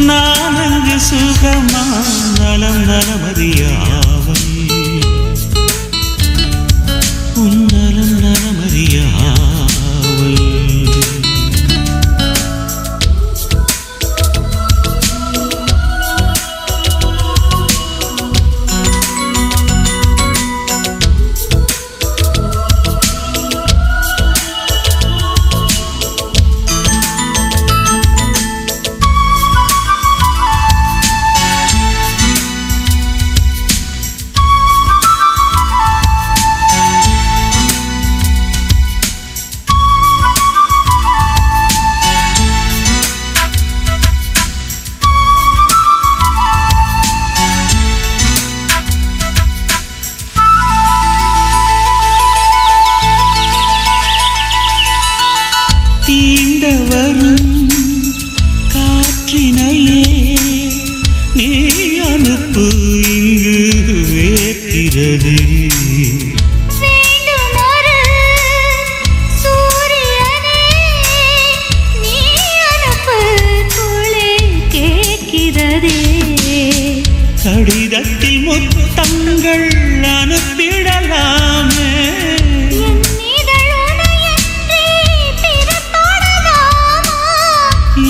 நான் அங்கு சுகமா நலம் நலமறியாவல் உன் நலம் நலமறியாவல் வரும் காற்றினையே நீ அனுப்பு இங்கு வேற்கிறது கடிதத்தில் முத்தங்கள் அனுப்பிடலாமே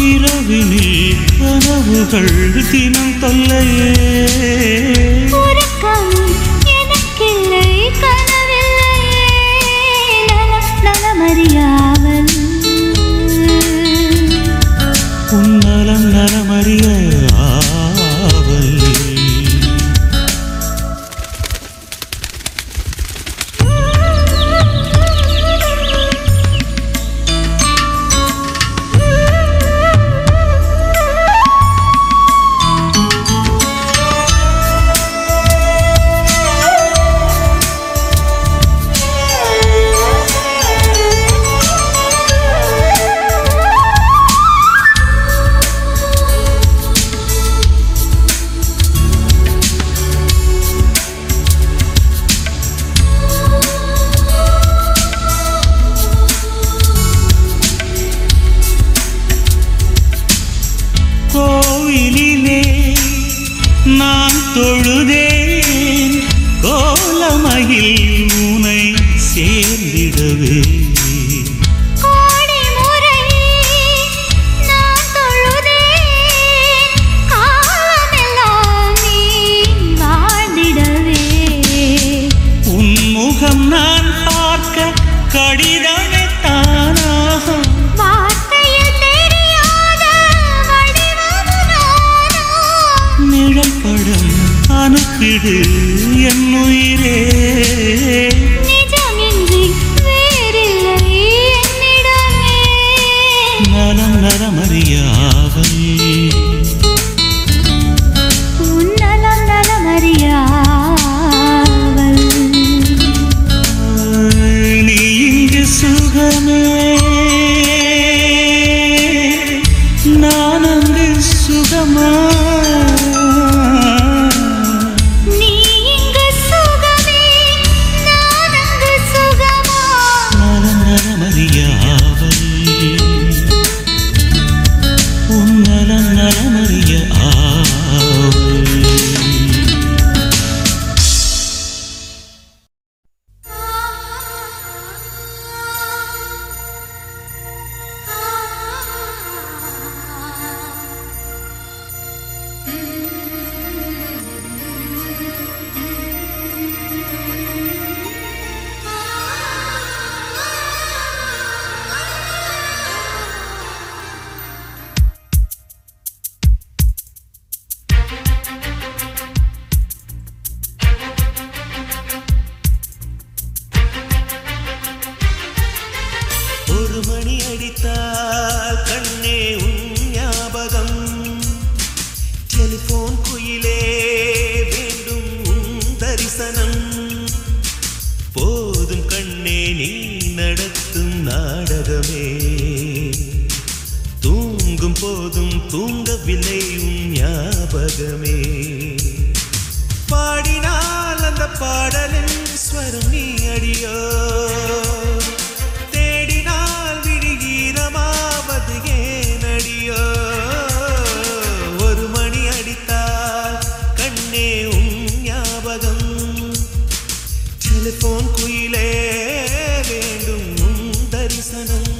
இரவினில் கனவுகள் தினம் தொல்லையே எனக்கில்லை கனவில்லையே நலமறியாவல் உன் நலம் நலமறியாவல் கோவிலிலே நான் தொழுதேன் கோலமயில் உனை சேர்ந்திடவே உன் முகம் நான் பார்க்க கடிதமே தானாக நிழற்படம் அனுப்பிடு என் உயிரே நிஜமின்றி வேறில்லை என்னிடமே நலம் நலமறியாவல் உன் நலம் நலமறியாவல் நீ இங்கு சுகமே நான் அங்கு சுகமா ஒரு மணி அடித்தால் கண்ணே உன் ஞாபகம் டெலிபோன் குயிலே வேண்டும் உன் தரிசனம் போதும் கண்ணே நீ நடத்தும் நாடகமே தூங்கும் போதும் தூங்கவில்லை உன் ஞாபகமே பாடினால் அந்த பாடலின் ஸ்வரம் நீ அடியோ தேடினால் விடுகீரமாவது ஏனடியோ ஞாபகம் டெலிபோன் குயிலே வேண்டும் உன் தரிசனம்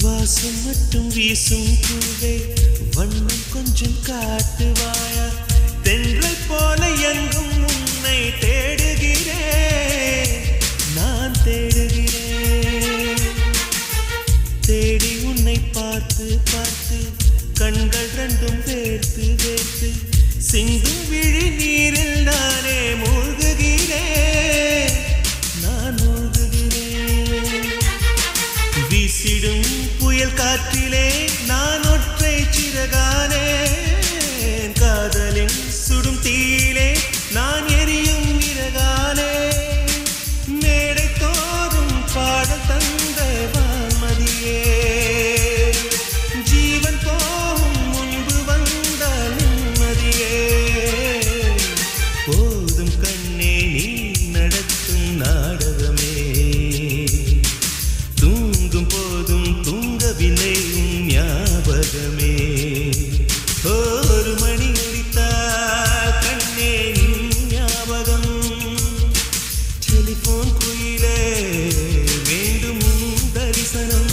வாசம் மட்டும் வீசும் பூவே வண்ணம் கொஞ்சம் காட்டுவாயா தென்றை போல எங்கும் உன்னை தேடுகிறேன் நான் தேடுகிறேன் தேடி உன்னை பார்த்து பார்த்து கண்கள் ரெண்டும் வேர்த்து வேர்த்து சிந்தும் விழி நீரில் நானே மூழ்குகிறேன் நான் மூழ்குகிறேன் வீசிடும் புயல் காற்றிலே நான் ஒற்றை சிறகானே காதலின் சுடும் தீயிலே நான் எரியும் விறகானே மேடை தோறும் பாடல் தந்த வான்மதியே ஜீவன் போகும் முன்பு வந்த நிம்மதியே போதும் கண்ணே நீ நடத்தும் நாடகமே தூங்கும் போதும் தூங்கவில்லை உன் ஞாபகமே ஒரு மணி அடித்தால் கண்ணே நின் ஞாபகம் டெலிபோன் குயிலே வேண்டும் உன் தரிசனம்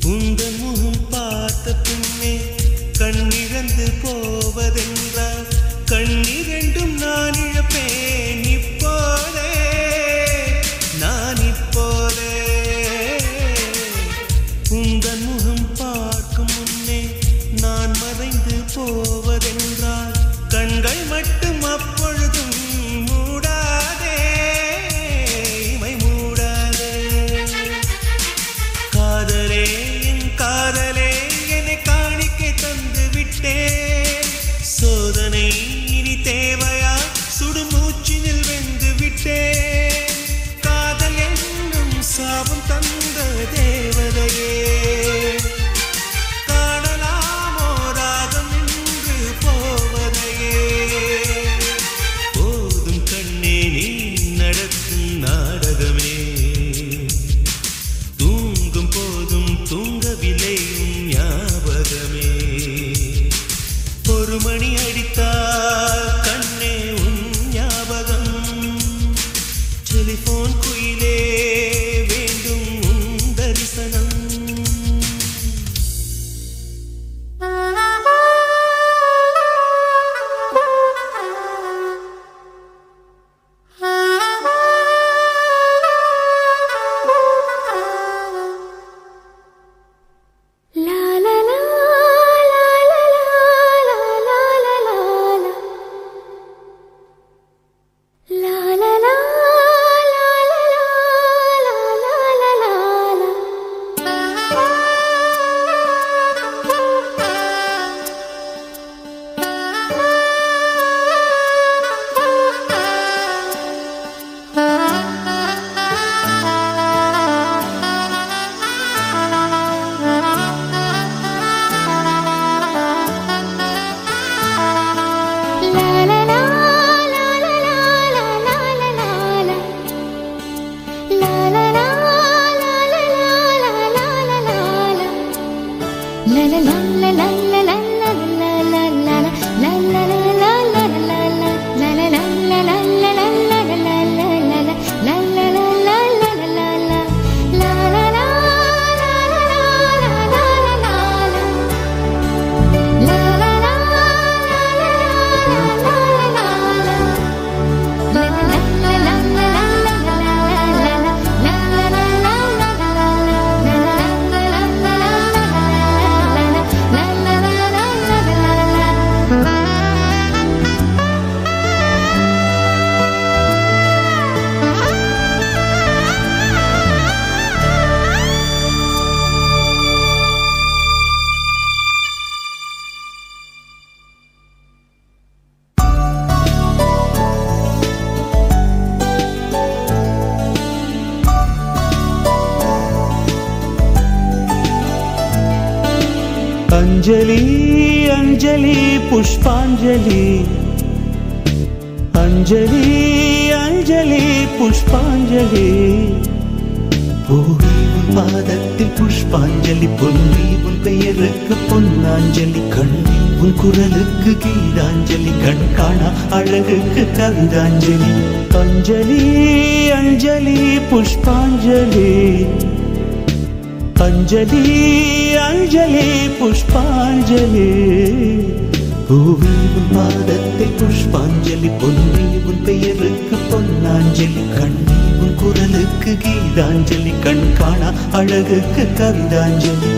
உந்தன் முகம் பார்த்த பின்னே கண்ணிறந்து போவதென்றால் கண்ணிரண்டும் நான் இழப்பேன் இப்போதே நான் இப்போதே உந்தன் முகம் பார்க்கும் முன்னே நான் மறைந்து போவதென்றால் கண்கள் மட்டும் அப்பொழுதும் மூடாதே இமை மூடாதே காதலே காதலே என்னை காணிக்கை தந்து விட்டேன் சோதனை இனி தேவையா சுடுமூச்சினில் வெந்து விட்டேன் காதல் என்னும் சாபம் தந்த தேவதையே காணலாமோ ராகம் நின்று போவதையே போதும் கண்ணே நீ நடத்தும் நாடகமே தூங்கும் போதும் தூங்கவில்லை உன் ஞாபகமே ஒரு மணி அடித்தால் கண்ணே உன் ஞாபகம் டெலிபோன் குயிலே வேண்டும் உன் தரிசனம் La la la la la la la la la அஞ்சலி அஞ்சலி புஷ்பாஞ்சலி அஞ்சலி அஞ்சலி புஷ்பாஞ்சலி பூவே உன் பாதத்தில் புஷ்பாஞ்சலி பொன்னி உன் பெயருக்கு பொன்னாஞ்சலி கண்ணி உன் குரலுக்கு கீதாஞ்சலி கண் காணா அழகுக்கு கவிதாஞ்சலி அஞ்சலி அஞ்சலி புஷ்பாஞ்சலி அஞ்சலி அஞ்சலி புஷ்பாஞ்சலி பூவே உன் பாதத்தில் புஷ்பாஞ்சலி பொன்னி உன் பெயருக்கு பொன்னாஞ்சலி கண்ணி உன் குரலுக்கு கீதாஞ்சலி கண் காணா அழகுக்கு கவிதாஞ்சலி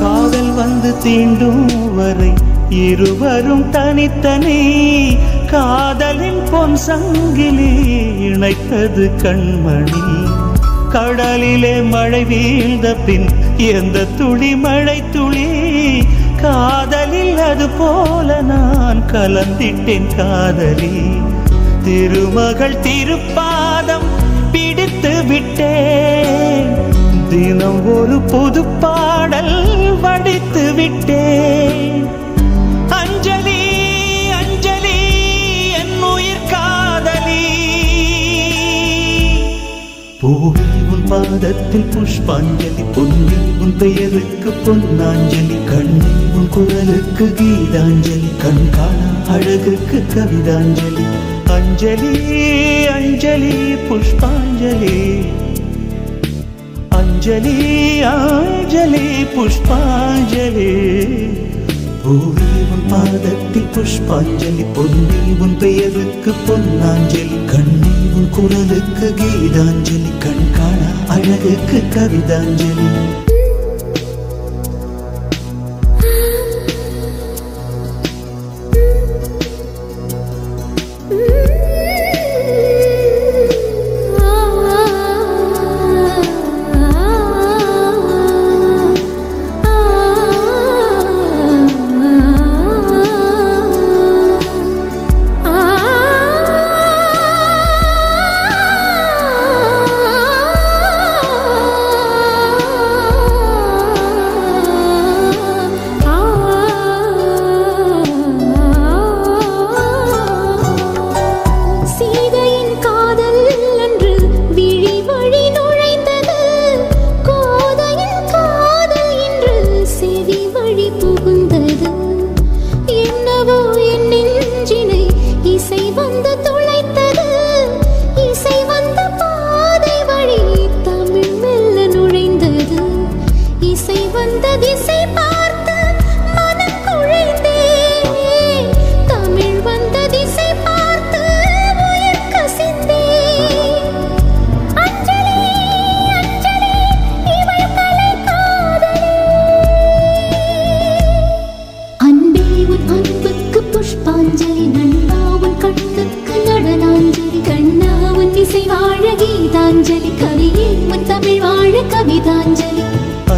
காதல் வந்து தீண்டும் வரை இருவரும் தனித்தனி காதலின் பொன் சங்கிலி இணைத்தது கண்மணி கடலிலே மழை வீழ்ந்த பின் எந்த துளி மழை துளி காதலில் அது போல நான் கலந்திட்டேன் காதலி திருமகள் திருப்பாதம் பிடித்து விட்டேன் தினம் ஒரு புது பாடல் வடித்து விட்டேன் அஞ்சலி அஞ்சலி என் உயிர் காதலி பூவே உன் பாதத்தில் புஷ்பாஞ்சலி பொன்னி உன் பெயருக்கு பொன்னாஞ்சலி கண்ணி உன் குரலுக்கு கீதாஞ்சலி கண் காணா அழகுக்கு கவிதாஞ்சலி அஞ்சலி அஞ்சலி புஷ்பாஞ்சலி அஞ்சலி அஞ்சலி புஷ்பாஞ்சலி பூவே உன் பாதத்தில் புஷ்பாஞ்சலி பொன்னி உன் பெயருக்கு பொன்னாஞ்சலி கண்ணி உன் குரலுக்கு கீதாஞ்சலி கண் காணா அழகுக்கு கவிதாஞ்சலி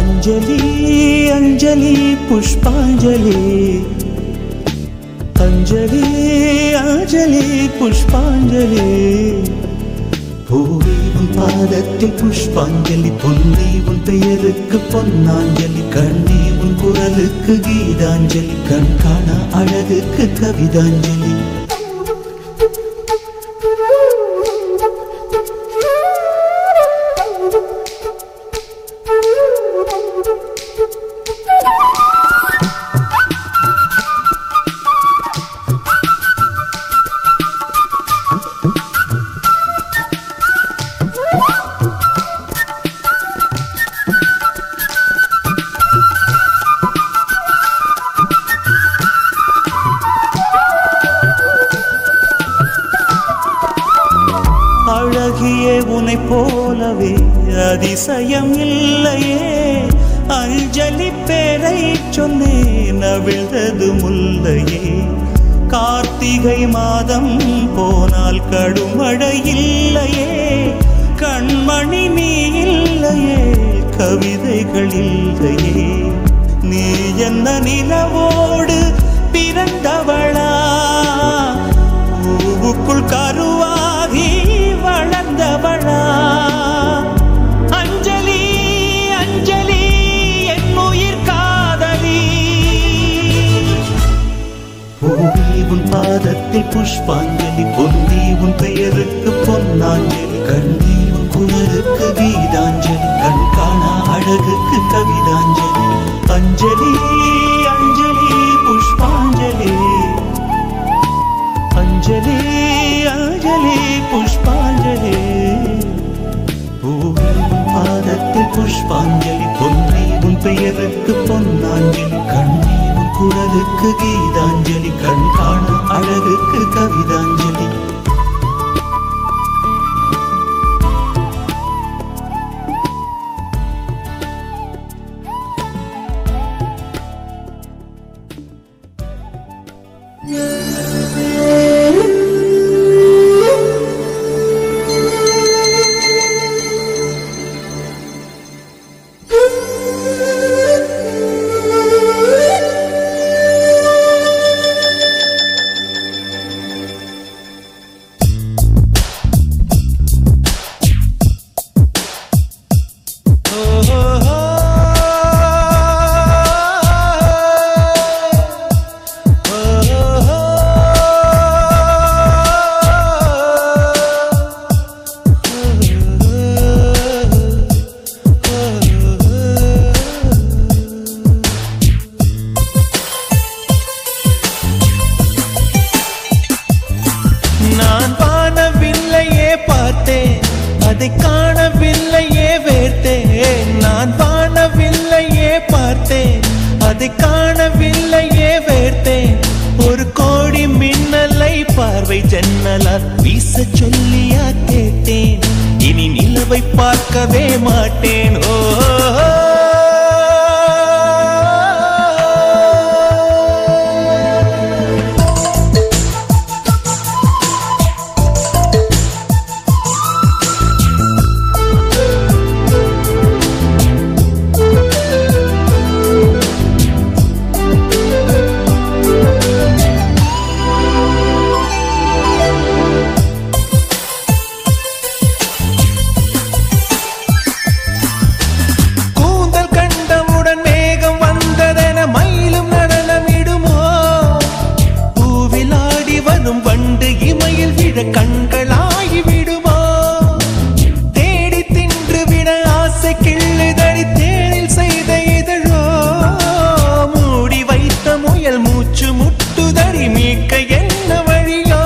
அஞ்சலி அஞ்சலி புஷ்பாஞ்சலி அஞ்சலி அஞ்சலி புஷ்பாஞ்சலி பூவே உன் பாதத்தில் புஷ்பாஞ்சலி பொன்னி உன் பெயருக்கு பொன்னாஞ்சலி கண்ணி உன் குரலுக்கு கீதாஞ்சலி கண் காணா அழகுக்கு கவிதாஞ்சலி அழகியே உனை போலவே அதிசயம் இல்லையே அஞ்சலி பேரை சொன்னேன் அவிழ்ந்தது முல்லையே கார்த்திகை மாதம் போனால் கடுமழை இல்லையே கண்மணி நீ இல்லையே கவிதைகள் இல்லையே நீ என்ன நிலவோடு பிறந்தவளா புஷ்பாஞ்சலி பொன்னி உன் பெயருக்கு பொன்னாஞ்சலி கண்ணி உன் குரலுக்கு கீதாஞ்சலி கண் காணா அழகுக்கு கவிதாஞ்சலி அஞ்சலி அஞ்சலி புஷ்பாஞ்சலி அஞ்சலி அஞ்சலி புஷ்பாஞ்சலி பாதத்தில் புஷ்பாஞ்சலி பொன்னி உன் பெயருக்கு பொன்னாஞ்சலி கண்ணி உன் குரலுக்கு கீதாஞ்சலி கண் காண அழகுக்கு கவிதாஞ்சலி அதை காணவில்லையே வேர்த்தேன் நான் வானவில்லையே பார்த்தேன் அதை காணவில்லையே வேர்த்தேன் ஒரு கோடி மின்னலை பார்வை ஜன்னலால் வீச சொல்லியா கேட்டேன் இனி நிலவை பார்க்கவே மாட்டேன் ஓ கண்களாகி விடுமோ தேடி தின்று விட ஆசை கிள்ளுதடி தேனில் செய்த இதழோ மூடி வைத்த முயல் மூச்சு முட்டுதடி மீட்க என்ன வழியோ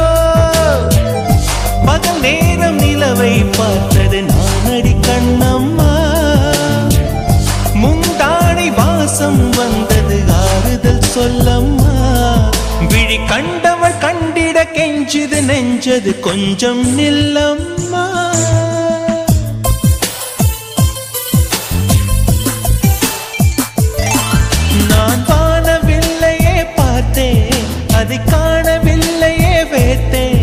பகல் நேரம் நிலவை பார்த்தது நானடி கண்ணம்மா முந்தானை வாசம் வந்தது ஆறுதல் சொல்லம்மா விழி கண்டவள் கண்டிட கெஞ்சுது நெஞ்சது கொஞ்சம் நில்லம்மா நான் வானவில்லையே பார்த்தேன் அதை காணவில்லையே வேர்த்தேன்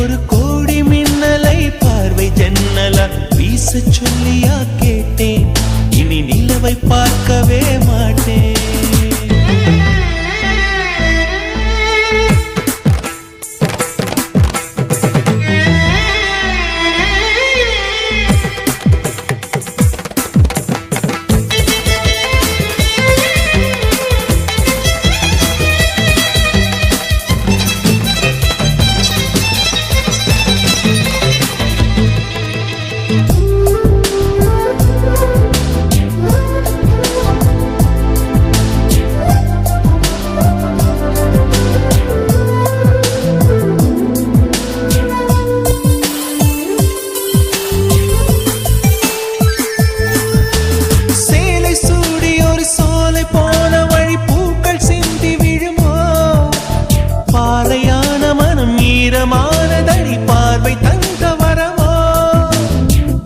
ஒரு கோடி மின்னலை பார்வை ஜன்னலா வீச சொல்லியா கேட்டேன் இனி நிலவை பார்க்கவே மாட்டேன் ஈரமானதடி பார்வை தங்க வரமோ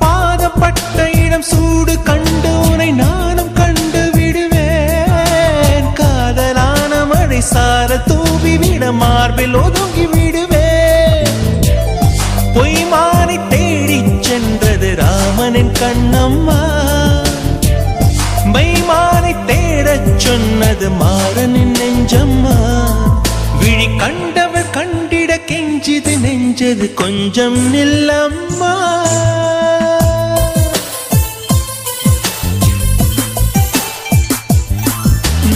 பாதப்பட்ட இடம் சூடு கண்டு உனை நானும் கண்டு விடுவேன் காதலான மழை சார தூவி விட மார்பில் ஒதுங்கி விடுவேன் பொய்மானை தேடிச் சென்றது ராமனின் கண்ணம்மா மைமானை தேடச் சொன்னது மாறனின் நெஞ்சம்மா விழி கண்டவர் கண்டிட கெஞ்சிது நெஞ்சது கொஞ்சம் நில்லம்மா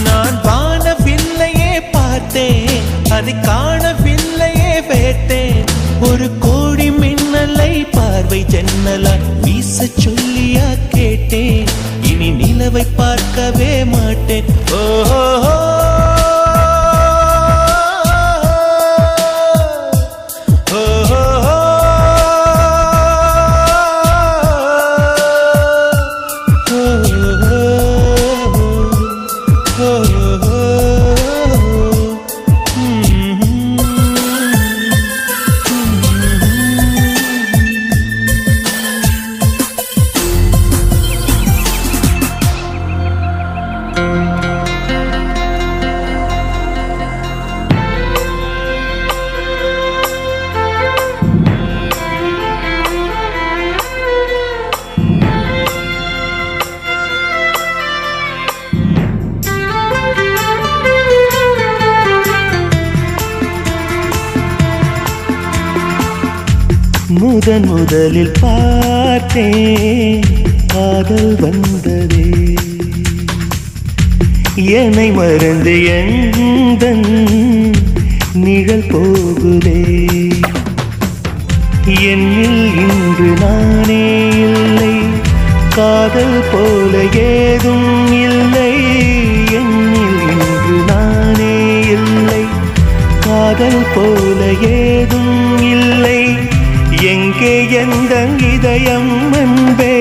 நான் வானவில்லையே பார்த்தேன் அதை காணவில்லையே மின்னலை பார்வை ஜன்னலா வீச சொல்லியா கேட்டேன், இனி நிலவை பார்க்கவே மாட்டேன். ஓஹோ முதலில் பார்த்தேன் காதல் வந்ததே, என்னை மறந்து எந்தன் நிழல் போகுதே. என்னில் இன்று நானே இல்லை, காதல் போல ஏதும் இல்லை. என்னில் இன்று நானே இல்லை, காதல் போல ஏதும் இல்லை. எங்கே எந்த இதயம் அன்பே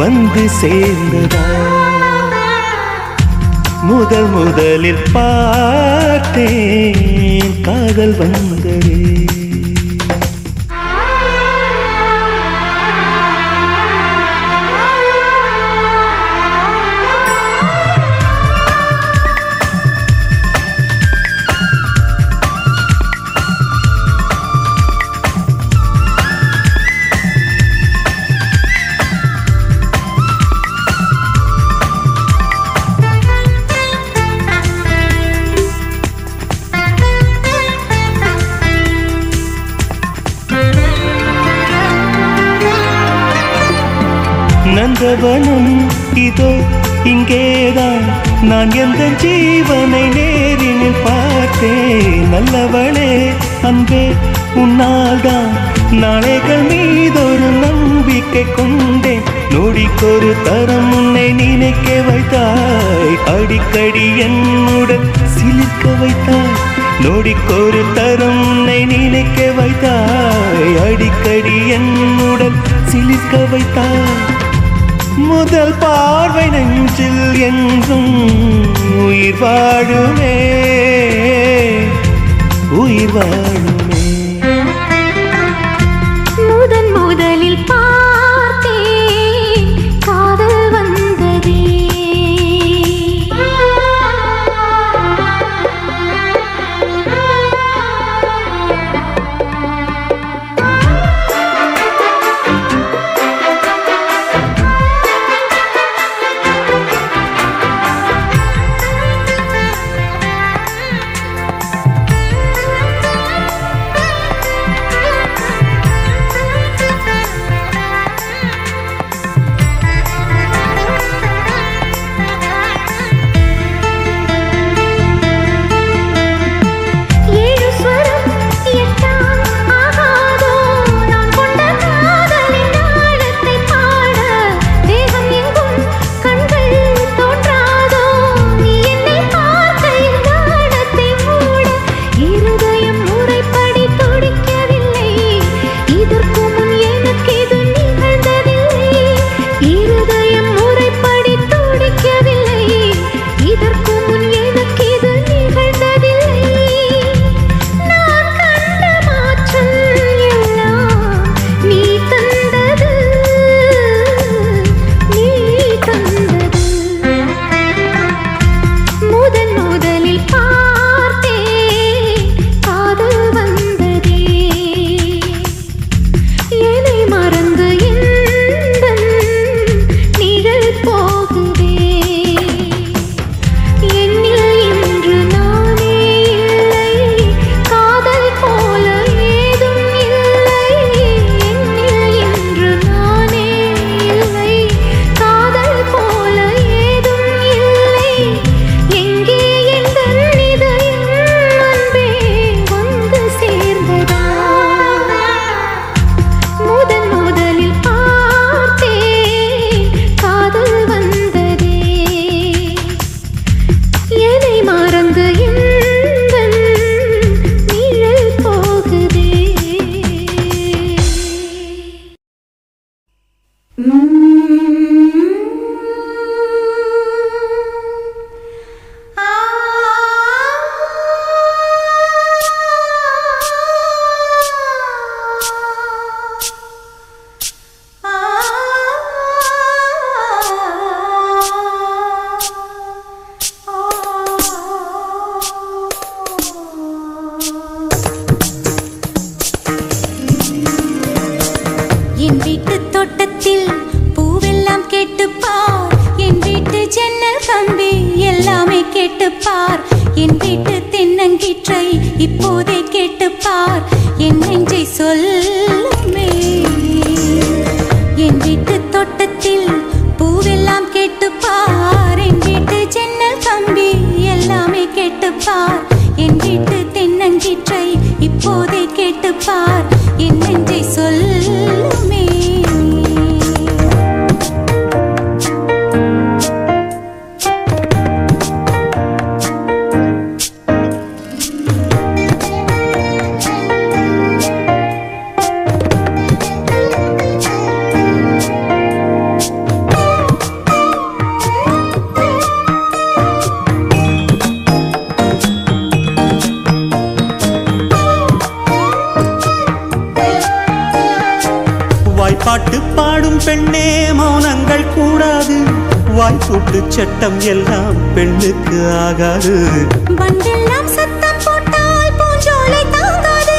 வந்து சேர்ந்ததா? முதலில் பார்த்தேன் காதல் வந்ததே. நந்தவனம் இதோ இங்கேதான், நான் எந்த ஜீவனை நேரினில் பார்த்தேன். நல்லவளே அன்பே உன்னால்தான் நாளைகள் மீதொரு நம்பிக்கை கொண்டேன். நொடிக்கொரு தரம் உன்னை நினைக்க வைத்தாய், அடிக்கடி என்னுடன் சிலிர்க்க வைத்தாய். நொடிக்கொரு தரம் உன்னை நினைக்க வைத்தாய், அடிக்கடி என்னுடன் சிலிர்க்க வைத்தாய். முதல் பார்வை நெஞ்சில் என்றும் உயிர் வாழுமே, உயிர் வாழுமே. முதலில் பார்த்தேன் காதல் வந்ததே. கேட்டுப்பார் என் வீட்டு தென்னங்கீற்றை இப்போதே கேட்டுப்பார் என் நெஞ்சை சொல்லுமே என் வீட்டு தோட்டத்தில் பூவெல்லாம் கேட்டுப்பார் என் வீட்டு ஜன்னல் கம்பி எல்லாமே கேட்டுப்பார் என் வீட்டு தென்னங்கீற்றை இப்போதே கேட்டுப்பார் என் நெஞ்சை சொல்லுமே பாட்டு பாடும் பெண்ணே மௌனங்கள் கூடாது வாய்ப்பூட்டு சட்டம் எல்லாம் பெண்ணுக்கு ஆகாது வண்டெல்லாம் சத்தம் போட்டால் பூஞ்சோலை தாங்காது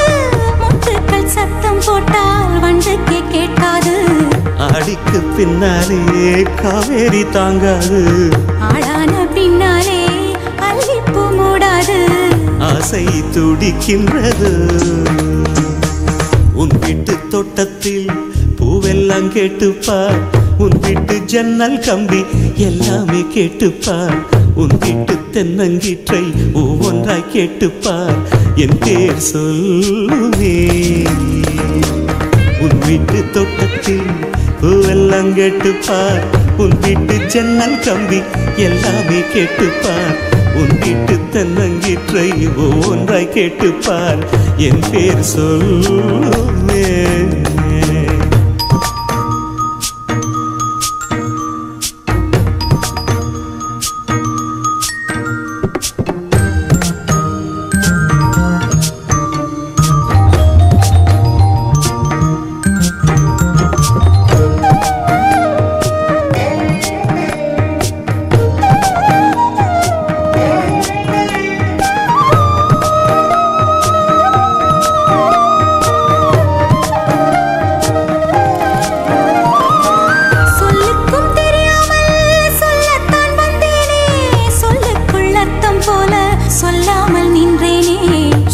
முத்துக்கள் சத்தம் போட்டால் வண்டுக்கே கேட்காது ஆடிக்கு பின்னாலே காவேரி தாங்காது ஆளான பின்னாலே அல்லிப்பூ மூடாது ஆசை துடிக்கின்றது உன் வீட்டு தோட்டத்தில் பூவெல்லாம் கேட்டுப்பார் உன் வீட்டு ஜன்னல் கம்பி எல்லாமே கேட்டுப்பார் உன் வீட்டு தென்னங்கீற்றை ஒவ்வொன்றாய் கேட்டுப்பார் என் பேர் சொல்லுமே உன் வீட்டு தோட்டத்தில் பூவெல்லாம் கேட்டுப்பார் உன் வீட்டு ஜன்னல் கம்பி எல்லாமே கேட்டுப்பார் உன் வீட்டு தென்னங்கீற்றை ஒவ்வொன்றாய் கேட்டுப்பார் என் பேர் சொல்லுமே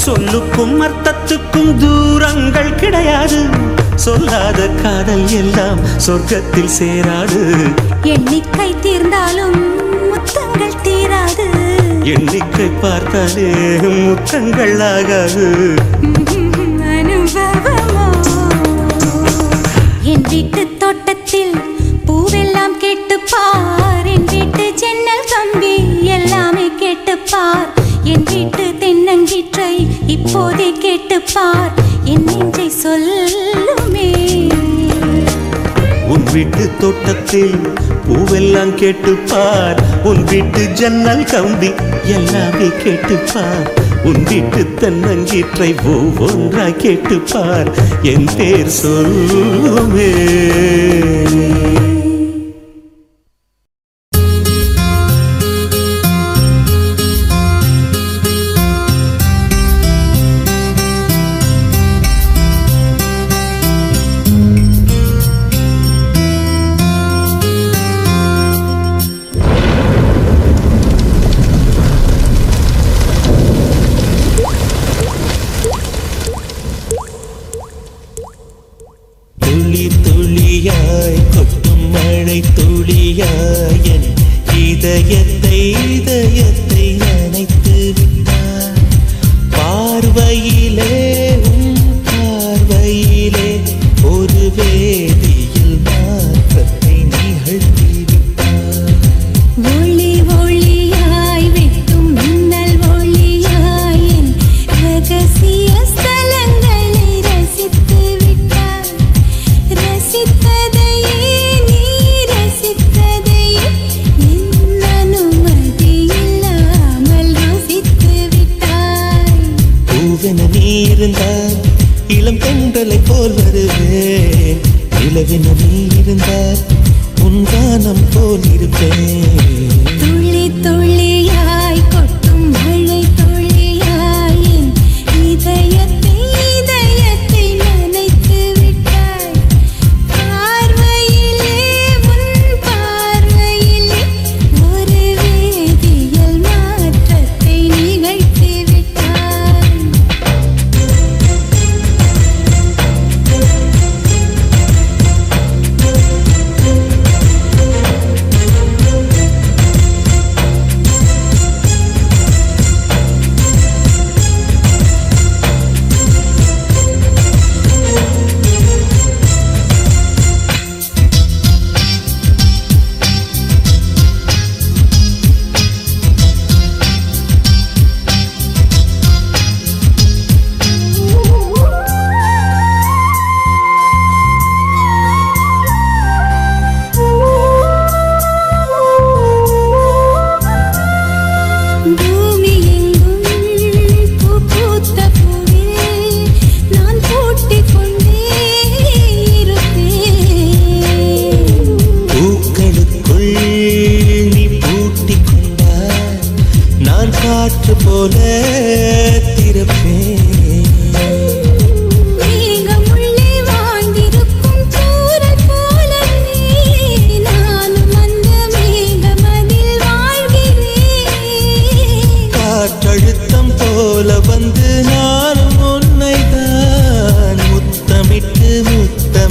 சொல்லுக்கும் அர்த்தத்துக்கும் தூரங்கள் கிடையாது சொல்லாத காதல் எல்லாம் சொர்க்கத்தில் சேராது எண்ணிக்கை தீர்ந்தாலும் முத்தங்கள் தீராது எண்ணிக்கை பார்த்தாலே முத்தங்கள் ஆகாது அனுபவமோ என் வீட்டு தோட்டத்தில் பூவெல்லாம் கேட்டுப்பார் என் வீட்டு ஜன்னல் கம்பி எல்லாமே கேட்டுப்பார் என் வீட்டு தென்னங்கீற்றை இப்போதே கேட்டுப்பார் என் நெஞ்சை சொல்லுமே உன் வீட்டு தோட்டத்தில் பூவெல்லாம் கேட்டுப்பார் உன் வீட்டு ஜன்னல் கம்பி எல்லாமே கேட்டுப்பார் உன் வீட்டு தென்னங்கீற்றை ஒவ்வொன்றாய் கேட்டுப்பார் என் பேர் சொல்லுமே இதயத்தை அணைத்து விட்டார் பார்வையிலே பார்வையிலே ஒரு வேதியில் மாற்றத்தை நிகழ்த்தி விட்டார் ஒளி ஒளியாய் வெட்டும் மின்னல் ஒளியாய் என் ரகசிய ஸ்தலங்களை ரசித்து விட்டார் ரசித்ததையே நீ ரசித்ததையே நீ இருந்தால் இளம் தென்றலை போல் வருவேன் நிலவென நீ இருந்தால் உன் கானம் போல் இருப்பேன் துளி துளியாய் கொட்டும் மழை துளியாய் என் இதயத்தை நனைத்து விட்டாய் பார்வையிலே உன் பார்வையிலே ஒரு வேதியியல் மாற்றத்தை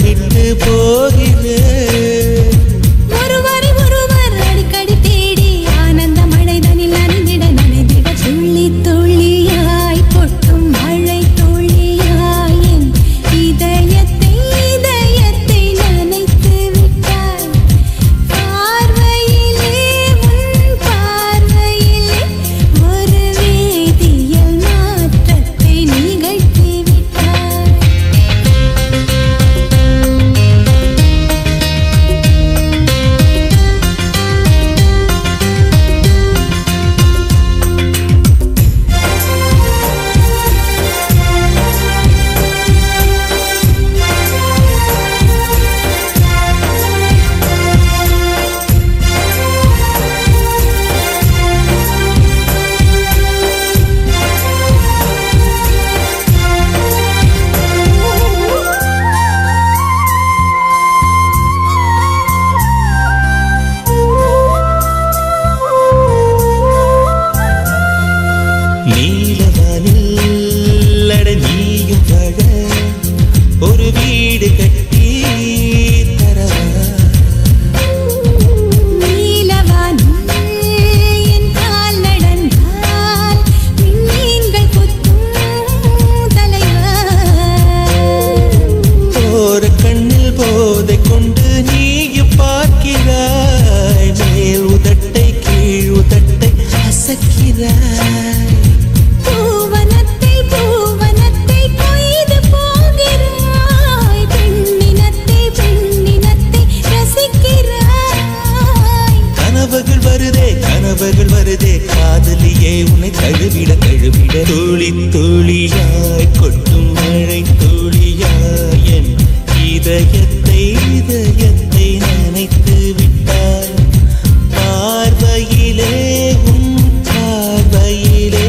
முத்தமிட்டு போகிறேன். ஒருவரை ஒருவர் அடிக்கடி தேடி ஆனந்த மழைதனில் நனைந்திட நனைந்திட துள்ளி துள்ளியாய் கொட்டும் மழை துள்ளியாய் என் இதயத்தை இதயத்தை நனைத்து விட்டாய். பார்வையிலே உன் பார்வையிலே ஒரு வேதியியல் மாற்றத்தை நிகழ்த்தி விட்டாய். நீலவானில் அட நீயும் வாழ ஒரு வீடு கட்டி தரவா. நீலவானில் என் கால் நடந்தால் விண்மீன்கள் கொத்தும் தலைவா. போற கண்ணில் போதை கொண்டு நீயும் பார்க்கிறாய். மேல் உதட்டை கீழ் உதட்டை அசக்கிறாய். பூவனத்தை பூவனத்தை கொய்து போகிறாய். பெண்ணினத்தை பெண்ணினத்தை ரசிக்கிறாய். கனவுகள் வருதே காதலியே உன்னை தழுவிட தழுவிட. துளி துளியாய் கொட்டும் மழை துளியாய் என் இதயத்தை இதயத்தை நினைத்து விட்டாய். பார்வையிலே உன் பார்வையிலே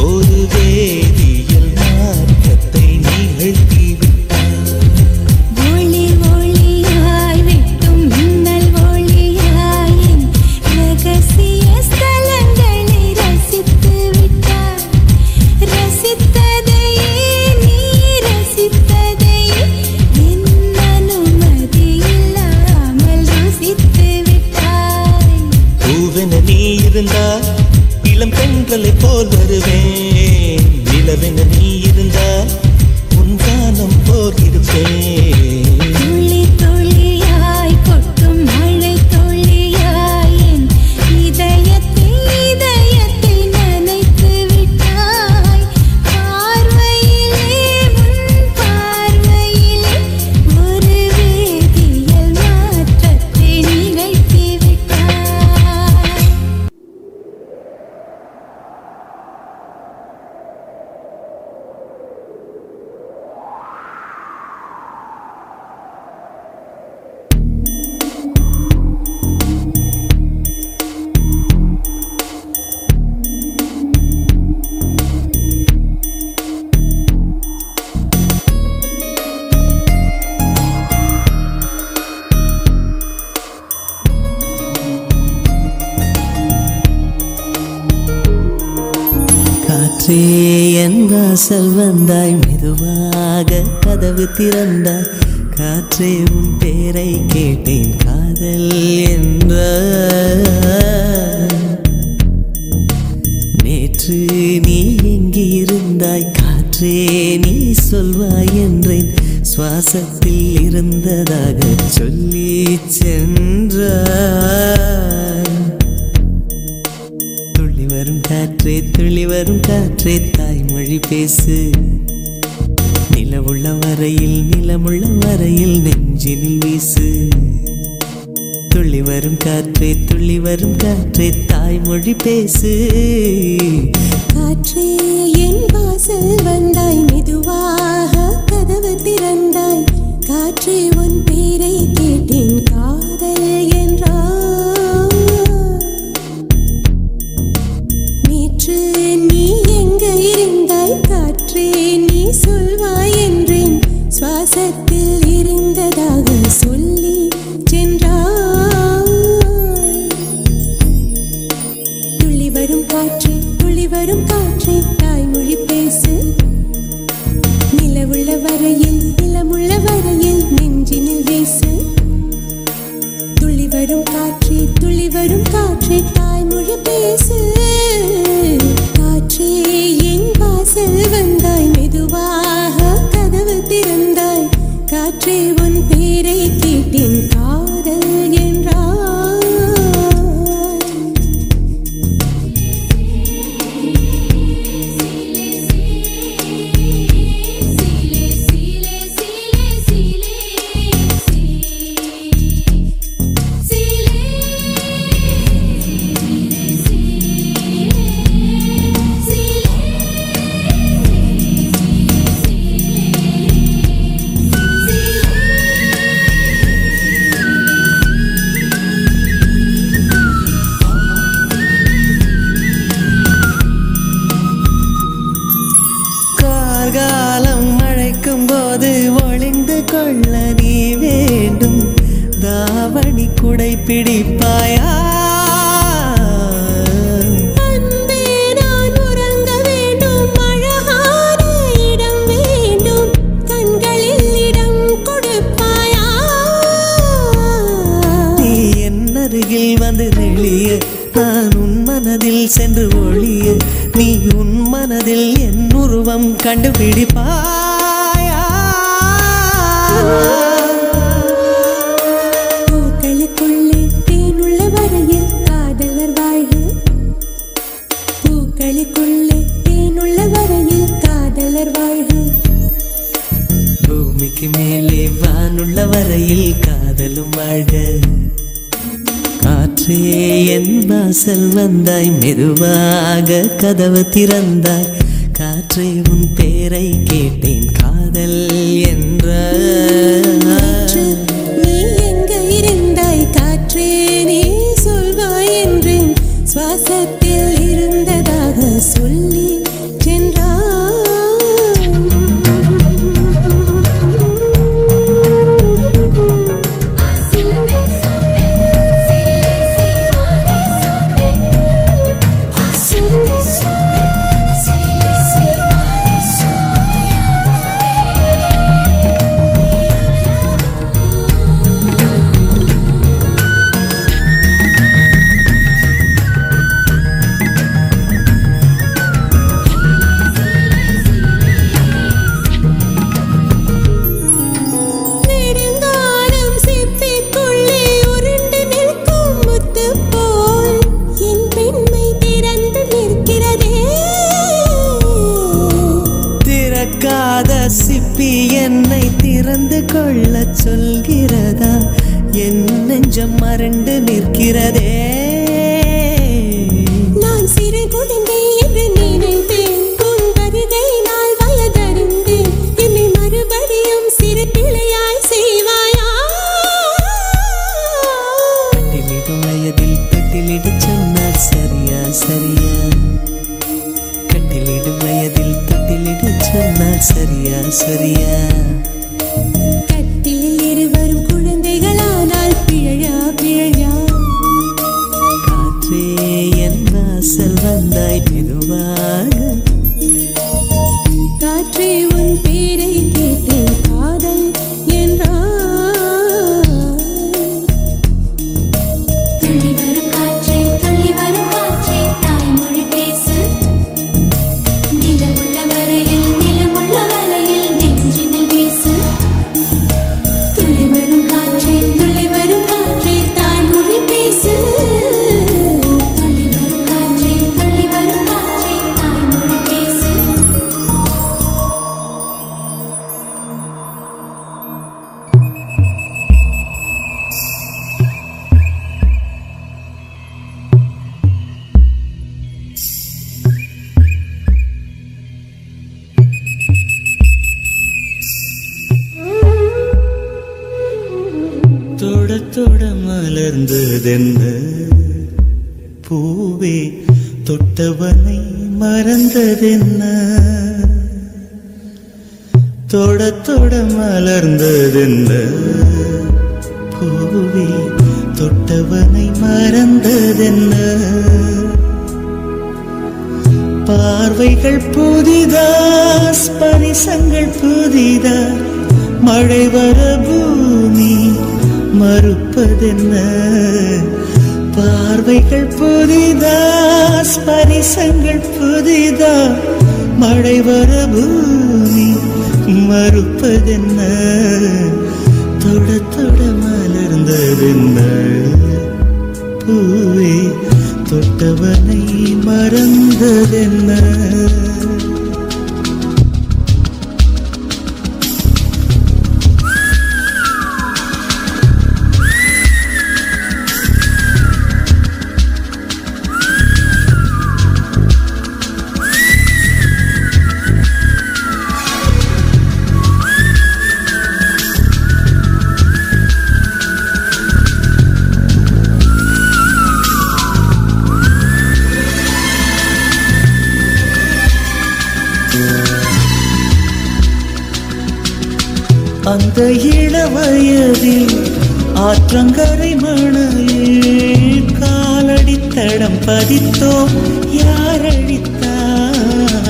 ஒரு வேதியியல் மாற்றத்தை நிகழ்த்தி விட்டாய். ஒளி ஒளியாய் வெட்டும் மின்னல் ஒளியாய் என் ரகசிய ஸ்தலங்களை ரசித்து விட்டாய். ரசித்ததையே நீ ரசித்ததையே என் அனுமதி இல்லாமல் ருசித்து விட்டாய். பூவென நீ இருந்தால் இளம் பெண்களை போல் வருவேன். நிலவென நீ இருந்தால் உன் கானம் போல் இருப்பேன். துளி துளியாய் கொட்டும் மழை துளியாய் என் இதயத்தை இதயத்தை நனைத்து விட்டாய். பார்வையிலே உன் பார்வையிலே ஒரு வேதியியல் மாற்றத்தை நிகழ்த்தி விட்டாய். காற்றே என் வாசல் வந்தாய், மெதுவாக கதவு திறந்தாய். காற்றே உன் பேரை கேட்டேன், காதல் என்ற. நேற்று நீ எங்கே இருந்தாய் காற்றே, நீ சொல்வாய் என்றேன். சுவாசத்தில் இருந்ததாக சொல்லி சென்றாய். துள்ளி வரும் காற்றே துள்ளி வரும் காற்றே, தாய்மொழி பேசு. நிலவுள்ள வரையில் நிலமுள்ள வரையில் நெஞ்சினில் வீசு. துள்ளி வரும் காற்றே துள்ளி வரும் காற்றே, தாய்மொழி பேசு. காற்றே என் வாசல் வந்தாய், மெதுவாக கதவு திறந்தாய். காற்றே உன் பேரை கேட்டேன், காதல் என்றாய். நேற்று நீ எங்கே இருந்தாய் காற்றே, நீ சொல்வாய் என்றேன். சுவாசத்தில் இருந்ததாக சொல்லி சென்றாய். துள்ளி வரும் காற்றே துள்ளி வரும் காற்றே, தாய்மொழி பேசு. நிலவுள்ள வரையில் நிலமுள்ள வரையில் நெஞ்சு நெஞ்சினில் வீசு துள்ளி வரும் காற்றே தாய்மொழி பேசு காற்றே என் வாசல் வந்தாய் மெதுவாக கதவு திறந்தாய் காற்றே உன் பேரை கேட்டேன் காதல் என்றாய் காலம் மழைக்கும் போது ஒளிந்து கொள்ள நீ வேண்டும் தாவணி குடை பிடிப்பாயா அன்பே நான் உறங்க வேண்டும் அழகான இடம் வேண்டும் கண்களில் இடம் கொடுப்பாயா நீ என் அருகில் வந்து நெளிய நான் உன் மனதில் சென்று ஒளிய நீ உன் மனதில் என் உருவம் கண்டுபிடிப்பாயா பூக்களுக்குள்ளே தேனுள்ள வரையில் காதலர் வாழ்க பூக்களுக்குள்ளே தேனுள்ள வரையில் காதலர் வாழ்க பூமிக்கு மேலே வானுள்ள வரையில் காதலும் வாழ்க காற்றே என் வாசல் வந்தாய் மெதுவாக கதவு திறந்தாய் காற்றே உன் பேரை கேட்டேன் காதல் என்ற நீ எங்க இருந்தாய் காற்றே நீ சொல்வாய் என்றேன் சுவாசத்தில் இருந்ததாக சொல்லி சிப்பி என்னை திறந்து கொள்ள சொல்கிறதா என் நெஞ்சம் மறண்டு நிற்கிறதே நான் சிறு குழந்தை என்று நினைத்தேன் உன் வருகை நாள் வயதறிந்தேன் என்னை மறுபடியும் சிறு பிள்ளையாய் செய்வாயா கட்டிலிடும் வயதில் தொட்டிலிடு சொன்னார் சரியா சரியா கட்டிலிடும் வயதில் தொட்டிலிடு சொன்னார் சரியா சரியா கட்டிலில் இருவரும் குழந்தைகளானால் பிழையா பிழையா காற்றே என் வாசல் வந்தாய் மெதுவாக காற்றே உன் பேரை கேட்டேன் காதல் என்றாய் துள்ளி வரும் காற்றே தாய்மொழி பேசு நிலமுள்ள வரையில் நெஞ்சினில் வீசு துள்ளி வரும் காற்றே தாய்மொழி பேசு துள்ளி வரும் காற்றே தாய்மொழி பேசு தொட தொட மலர்ந்ததென்ன பூவே தொட்டவனை மறந்ததென்ன தொட தொட மலர்ந்ததென்ன பூவே தொட்டவனை மறந்ததென்ன பார்வைகள் புதிதா ஸ்பரிசங்கள் புதிதா மழை வர பூமி மறுப்பதென்ன? பார்வைகள் புதிதா, ஸ்பரிசங்கள் புதிதா, மழை வர பூமி மறுப்பதென்ன? தொட தொட மலர்ந்ததென்ன? பூவே தொட்டவனை மறந்ததென்ன? அந்த இளவயதில் ஆற்றங்கரை மணலில் காலடித்தடம் பதித்தோம், யார் அழித்தார்?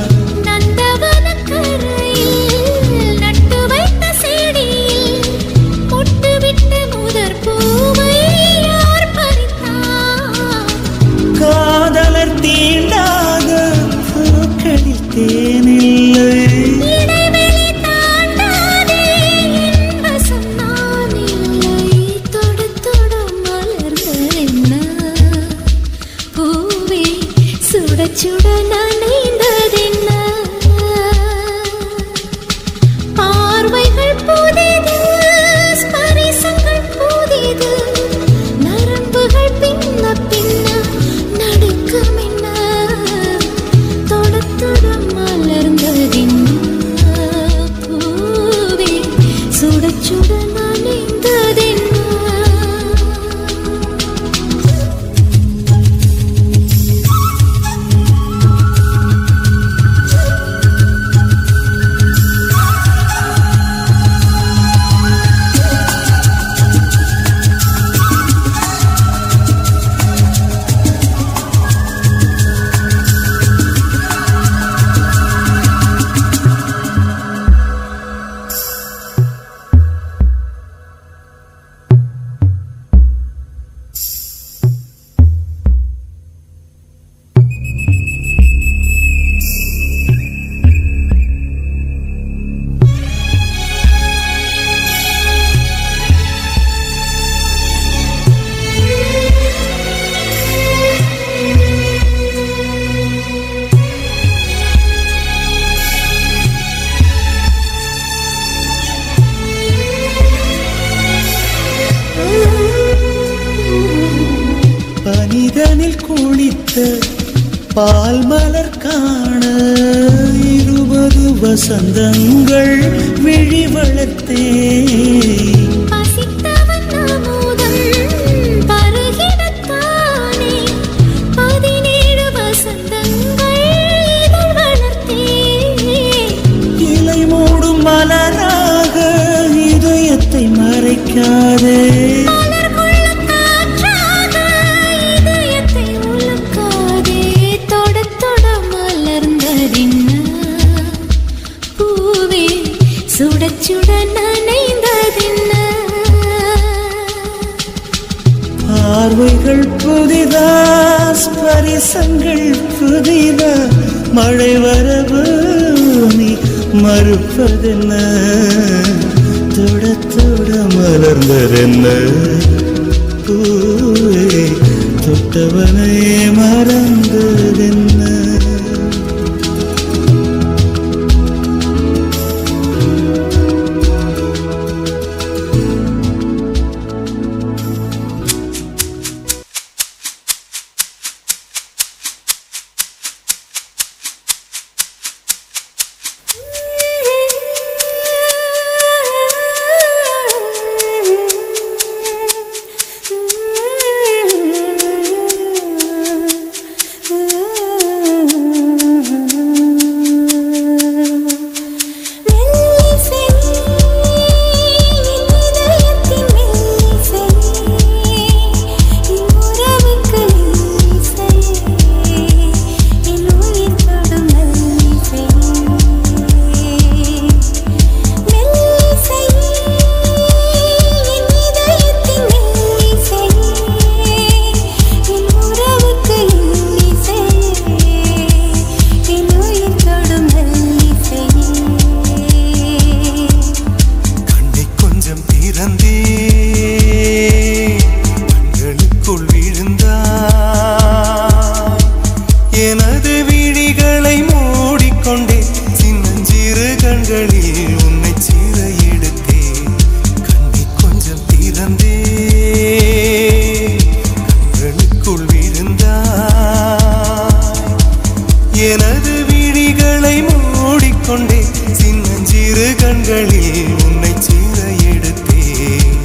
காதலர் தீண்டாத பூக்களில் தேனில்லை. சுட நனைந்ததென்ன? பார்வைகள் புதிது, ஸ்பரிசங்கள் புதிது, நரம்புகள் பின்ன பின்ன நடுக்கமென்ன? தொட தொட மலர்ந்ததென்ன? பூவே சுட சுட நனைந்ததென்ன? பனிதனில் குளித்த பால் மலர் காண 20 வசந்தங்கள் விழி வளர்த்தே. இலை மூடும் மலராக இதயத்தை மறைக்காதே. சுட சுட நனைந்ததென்ன? பார்வைகள் புதிதா, ஸ்பரிசங்கள் புதிதா, மழை வரவு நீ மறுப்பதென்ன? தொட தொட மலர்ந்ததென்ன? பூவே தொட்டவனை மறந்ததென்ன? கண்களுக்குள் விழுந்தாய் எனது விழிகளை மூடிக்கொண்டே சின்னஞ்சிறு கண்களில் உன்னை சீர எடுத்தேன் கண்ணை கொஞ்சம் திறந்தே கண்களுக்குள் விழுந்தாய் எனது விழிகளை மூடிக்கொண்டே சின்னஞ்சிறு கண்களில் உன்னை சீர எடுத்தேன்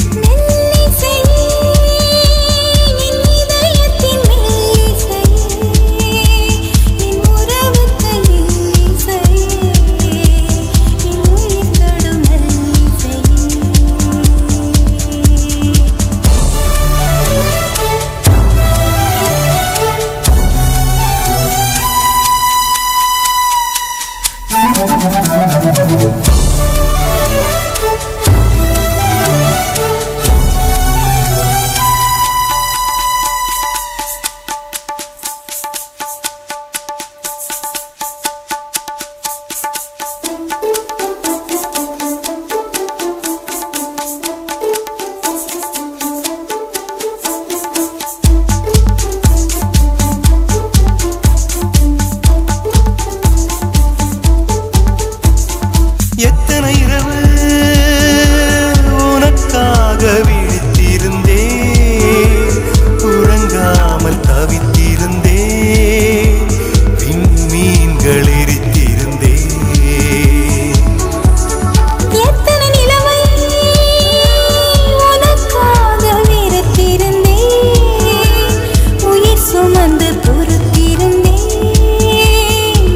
எத்தனை இரவு உனக்காக விழித்திருந்தேன் உறங்காமல் தவித்திருந்தேன் விண்மீன்கள் எரித்திருந்தேன் எத்தனை நிலவை உனக்காக வெறுத்திருந்தேன் உயிர் சுமந்து பொறுத்திருந்தேன்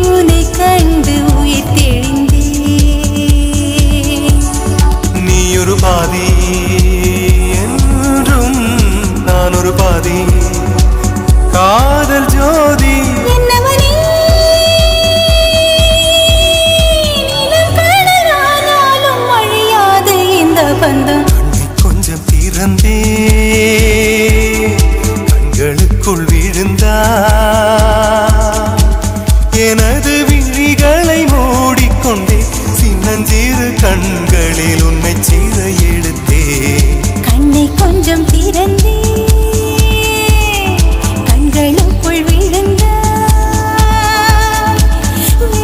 உன்னை கண்டு உயிர் தெளிந்தேன் நீ ஒரு பாதி என்றும் நான் ஒரு பாதி காதல் ஜோதி என்னவனே நிலம் கடலானாலும் அழியாது இந்த பந்தம் கண்ணை கொஞ்சம் திறந்தே கண்களுக்குள் விழுந்தாய் எனது விழிகளை மூடிக்கொண்டே சின்னஞ்சிறு கண்களில் உன்னை சீர எடுத்தேன் கண்ணை கொஞ்சம் திறந்தே கண்களுக்குள் விழுந்தாய்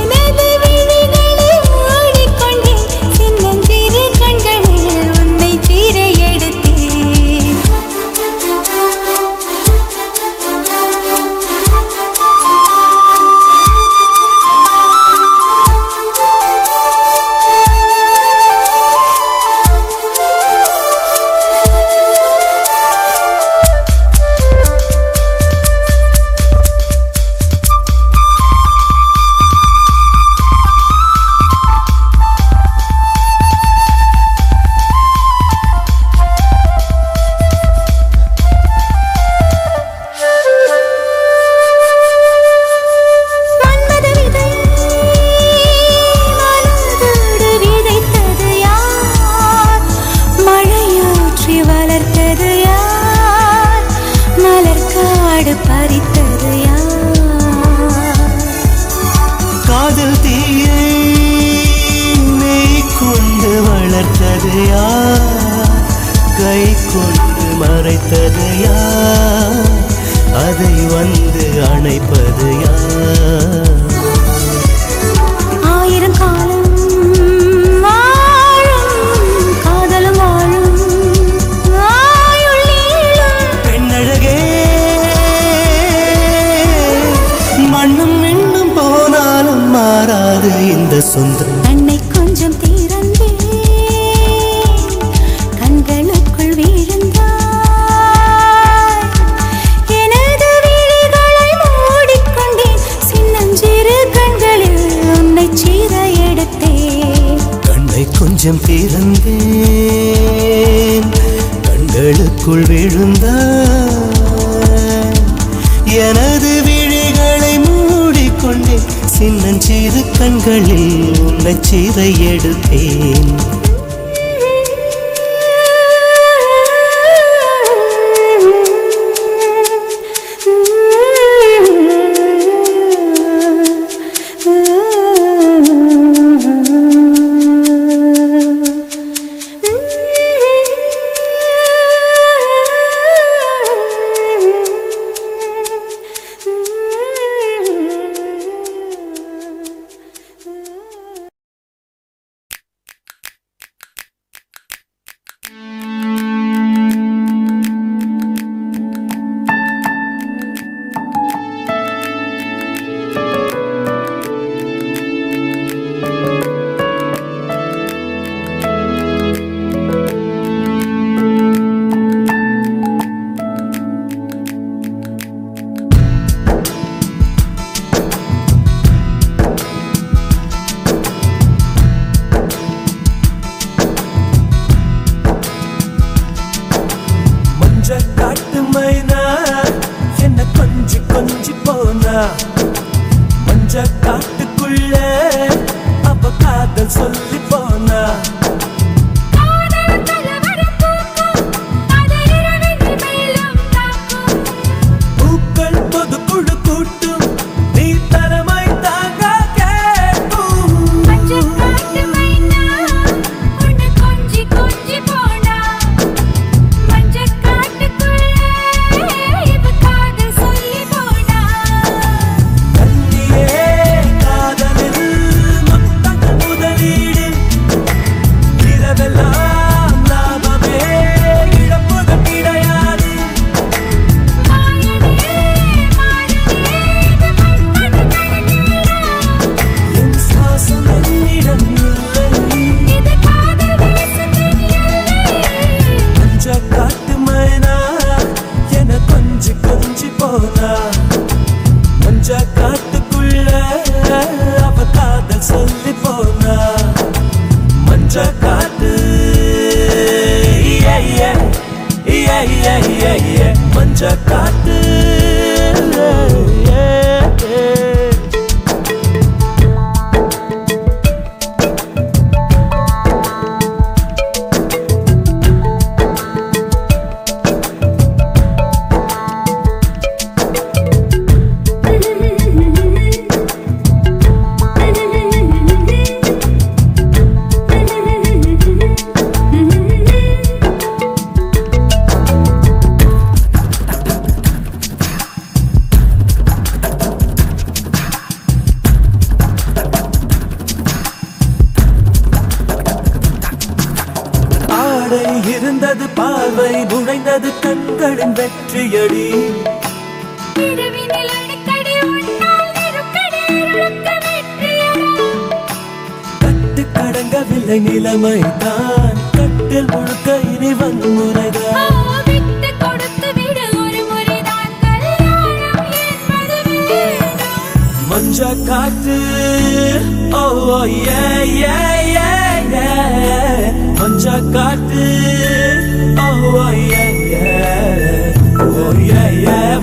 எனது விழிகளை மூடிக்கொண்டே சின்னஞ்சிறு கண்களில் உன்னை சீர எடுத்தேன் மன்மத விதை மலர்ந்தோடு விதைத்தது யார் மழையூற்றி வளர்த்தது யார் மலர்காடு பறித்தது யார் காதல் தீயை நெய் கொண்டு வளர்த்தது யார் கை கொண்டு மறைத்தது யார் அதை வந்து அணைப்பது யார் ஆயிரம் காலம் வாழும் காதலும் வாழும் ஆயுள் நீளும் பெண்ணழகே மண்ணும் விண்ணும் போனாலும் மாறாது இந்த சொந்தம் கண்ணை கொஞ்சம் திறந்தே கண்களுக்குள் விழுந்தாய் எனது விழிகளை மூடிக்கொண்டேன் சின்னஞ்சிறு கண்களில் உன்னை சீர எடுத்தேன் கண்ணை கொஞ்சம் திறந்தேன் கண்களுக்குள் விழுந்தாய் எனது விழிகளை மூடிக்கொண்டே சின்னஞ்சிறு கண்களில் உன்னை சீர எடுத்தேன் மஞ்ச காட்டுக்குள்ள அவ காதல் சொல்லி போனா பூக்கள் பொது குழு கூட்டும் நீ தரமாய் தாங்க கேட்கும் மஞ்ச காட்டுக்குள்ள அவ காதல் சொல்லி போனா மஞ்ச காட்டு மஞ்ச காட்டு இருந்தது பார்வை நுழைந்தது கண்களின் வெற்றியடி கட்டு கடங்கவில்லை நிலைமை தான் கட்டில் முழுக்க இனி வன்முறைதான் மஞ்ச காட்டு ஓ மஞ்ச காட்டு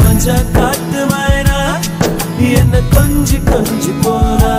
மஞ்ச காட்டு மைனா என்ன கொஞ்சி கொஞ்சி போனா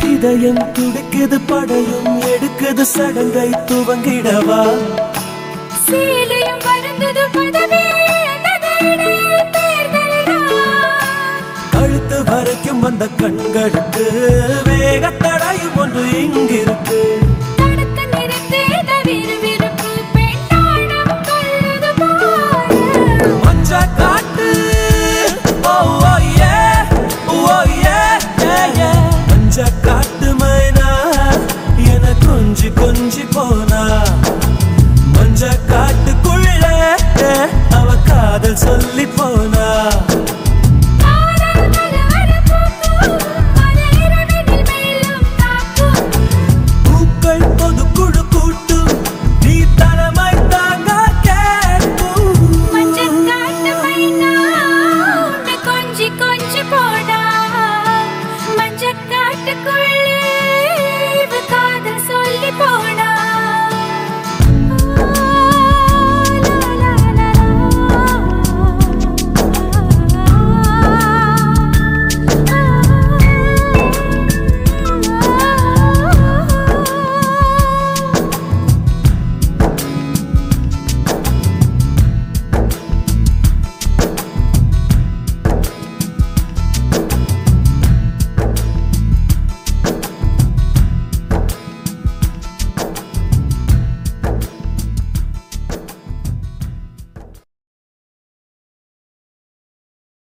இதயம் துடிக்குது படையும் எடுக்குது சடங்கை துவங்கிடவா கழுத்து வரைக்கும் வந்த கண்களுக்கு வேகத்தடையும் ஒன்று இங்கிருக்கு மஞ்ச காட்டு மஞ்ச காட்டு மைனா என கொஞ்சி கொஞ்சி போனா மஞ்ச காட்டுக்குள்ள அவ காதல் சொல்லி போனா